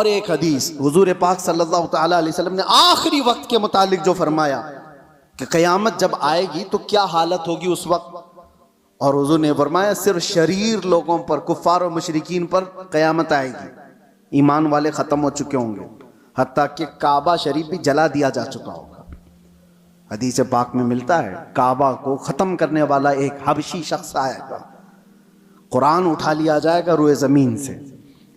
اور ایک حدیث حضور پاک صلی اللہ تعالی علیہ وسلم نے آخری وقت کے متعلق جو فرمایا کہ قیامت جب آئے گی تو کیا حالت ہوگی اس وقت، اور حضور نے فرمایا صرف شریر لوگوں پر، کفار و مشرکین پر قیامت آئے گی، ایمان والے ختم ہو چکے ہوں گے، حتیٰ کہ کعبہ شریف بھی جلا دیا جا چکا ہوگا۔ حدیث پاک میں ملتا ہے کعبہ کو ختم کرنے والا ایک حبشی شخص آئے گا، قرآن اٹھا لیا جائے گا روئے زمین سے،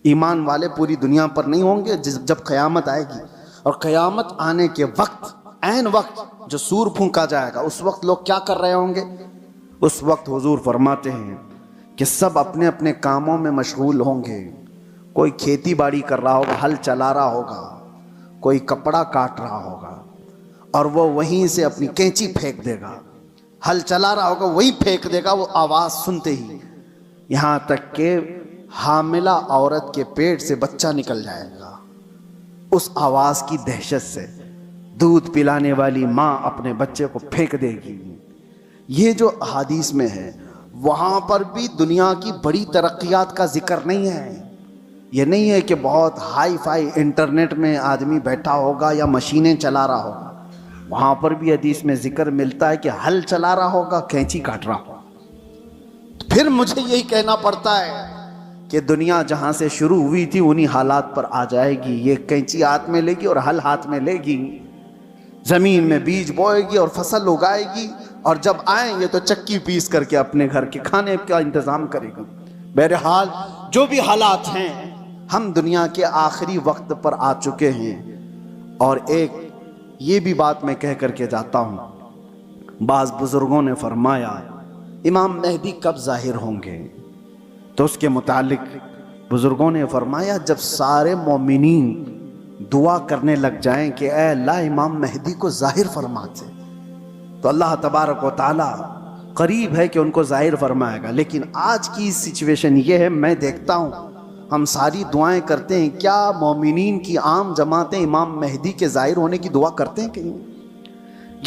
ایمان والے پوری دنیا پر نہیں ہوں گے جب قیامت آئے گی۔ اور قیامت آنے کے وقت، عین وقت جو سور پھونکا جائے گا، اس وقت لوگ کیا کر رہے ہوں گے؟ اس وقت حضور فرماتے ہیں کہ سب اپنے اپنے کاموں میں مشغول ہوں گے، کوئی کھیتی باڑی کر رہا ہوگا، ہل چلا رہا ہوگا، کوئی کپڑا کاٹ رہا ہوگا، اور وہ وہیں سے اپنی کینچی پھینک دے گا، ہل چلا رہا ہوگا وہی پھینک دے گا، وہ آواز سنتے ہی، یہاں تک کہ حاملہ عورت کے پیٹ سے بچہ نکل جائے گا۔ اس آواز کی دہشت سے دودھ پلانے والی ماں اپنے بچے کو پھینک دے گی۔ یہ جو حدیث میں ہے، وہاں پر بھی دنیا کی بڑی ترقیات کا ذکر نہیں ہے۔ یہ نہیں ہے کہ بہت ہائی فائی انٹرنیٹ میں آدمی بیٹھا ہوگا یا مشینیں چلا رہا ہوگا، وہاں پر بھی حدیث میں ذکر ملتا ہے کہ ہل چلا رہا ہوگا، کینچی کاٹ رہا ہوگا۔ پھر مجھے یہی کہنا پڑتا ہے کہ دنیا جہاں سے شروع ہوئی تھی انہی حالات پر آ جائے گی۔ یہ کینچی ہاتھ میں لے گی اور ہل ہاتھ میں لے گی، زمین میں بیج بوئے گی اور فصل اگائے گی، اور جب آئیں گے تو چکی پیس کر کے اپنے گھر کے کھانے کا انتظام کرے گی۔ بہرحال جو بھی حالات ہیں، ہم دنیا کے آخری وقت پر آ چکے ہیں۔ اور ایک یہ بھی بات میں کہہ کر کے جاتا ہوں، بعض بزرگوں نے فرمایا امام مہدی کب ظاہر ہوں گے، تو اس کے متعلق بزرگوں نے فرمایا جب سارے مومنین دعا کرنے لگ جائیں کہ اے اللہ امام مہدی کو ظاہر فرماتے، تو اللہ تبارک و تعالی قریب ہے کہ ان کو ظاہر فرمائے گا۔ لیکن آج کی سچویشن یہ ہے، میں دیکھتا ہوں ہم ساری دعائیں کرتے ہیں، کیا مومنین کی عام جماعتیں امام مہدی کے ظاہر ہونے کی دعا کرتے ہیں؟ کہیں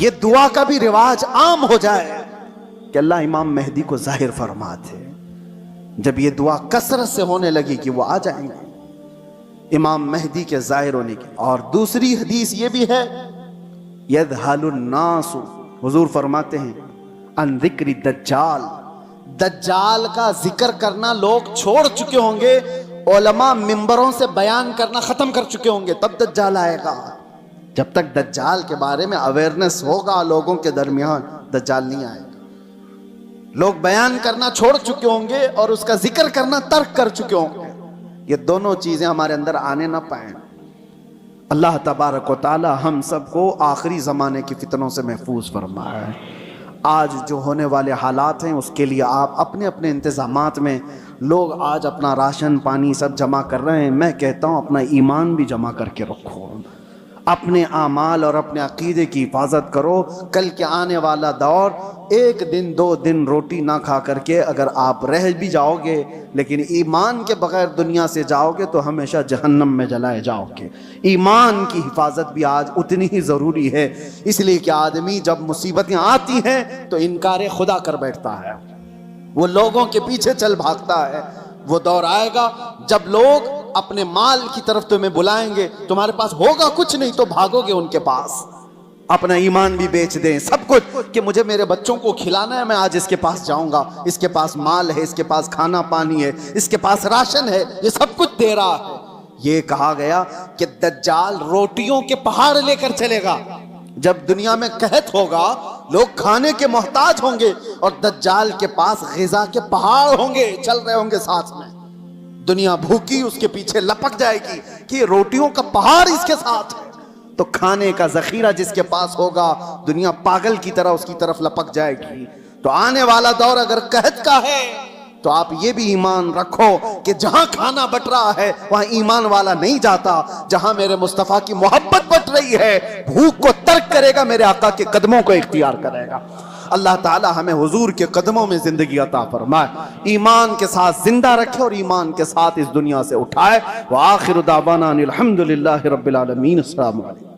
یہ دعا کا بھی رواج عام ہو جائے کہ اللہ امام مہدی کو ظاہر فرماتے۔ جب یہ دعا کثرت سے ہونے لگی کہ وہ آ جائیں گے امام مہدی کے ظاہر ہونے کی۔ اور دوسری حدیث یہ بھی ہے، یذہل الناس، حضور فرماتے ہیں ان ذکر دجال، دجال کا ذکر کرنا لوگ چھوڑ چکے ہوں گے، علماء ممبروں سے بیان کرنا ختم کر چکے ہوں گے، تب دجال آئے گا۔ جب تک دجال کے بارے میں اویئرنس ہوگا لوگوں کے درمیان، دجال نہیں آئے گا۔ لوگ بیان کرنا چھوڑ چکے ہوں گے اور اس کا ذکر کرنا ترک کر چکے ہوں گے۔ یہ دونوں چیزیں ہمارے اندر آنے نہ پائیں۔ اللہ تبارک و تعالی ہم سب کو آخری زمانے کی فتنوں سے محفوظ فرمائے۔ آج جو ہونے والے حالات ہیں اس کے لیے آپ اپنے اپنے انتظامات میں، لوگ آج اپنا راشن پانی سب جمع کر رہے ہیں، میں کہتا ہوں اپنا ایمان بھی جمع کر کے رکھو، اپنے اعمال اور اپنے عقیدے کی حفاظت کرو۔ کل کے آنے والا دور، ایک دن دو دن روٹی نہ کھا کر کے اگر آپ رہ بھی جاؤ گے لیکن ایمان کے بغیر دنیا سے جاؤ گے تو ہمیشہ جہنم میں جلائے جاؤ گے۔ ایمان کی حفاظت بھی آج اتنی ہی ضروری ہے، اس لیے کہ آدمی جب مصیبتیں آتی ہیں تو انکار خدا کر بیٹھتا ہے، وہ لوگوں کے پیچھے چل بھاگتا ہے۔ وہ دور آئے گا جب لوگ اپنے مال کی طرف تمہیں بلائیں گے، تمہارے پاس ہوگا کچھ نہیں تو بھاگو گے ان کے پاس، اپنا ایمان بھی بیچ دیں، سب کچھ، کہ مجھے میرے بچوں کو کھلانا ہے، میں آج اس کے پاس جاؤں گا، اس کے پاس مال ہے، اس کے پاس کھانا پانی ہے، اس کے پاس راشن ہے، یہ سب کچھ دے رہا ہے۔ یہ کہا گیا کہ دجال روٹیوں کے پہاڑ لے کر چلے گا۔ جب دنیا میں قحط ہوگا، لوگ کھانے کے محتاج ہوں گے اور دجال کے پاس غذا کے پہاڑ ہوں گے، چل رہے ہوں گے ساتھ میں، دنیا بھوکی اس کے پیچھے لپک جائے گی کہ روٹیوں کا پہاڑ اس کے ساتھ ہے، تو کھانے کا ذخیرہ جس کے پاس ہوگا دنیا پاگل کی طرح اس کی طرف لپک جائے گی۔ تو آنے والا دور اگر قحط کا ہے تو آپ یہ بھی ایمان رکھو کہ جہاں کھانا بٹ رہا ہے وہاں ایمان والا نہیں جاتا، جہاں میرے مصطفیٰ کی محبت بٹ رہی ہے بھوک کو ترک کرے گا، میرے آقا کے قدموں کو اختیار کرے گا۔ اللہ تعالی ہمیں حضور کے قدموں میں زندگی عطا فرمائے، ایمان کے ساتھ زندہ رکھے اور ایمان کے ساتھ اس دنیا سے اٹھائے۔ وآخر دعوانا الحمدللہ رب العالمین۔ السلام علیکم۔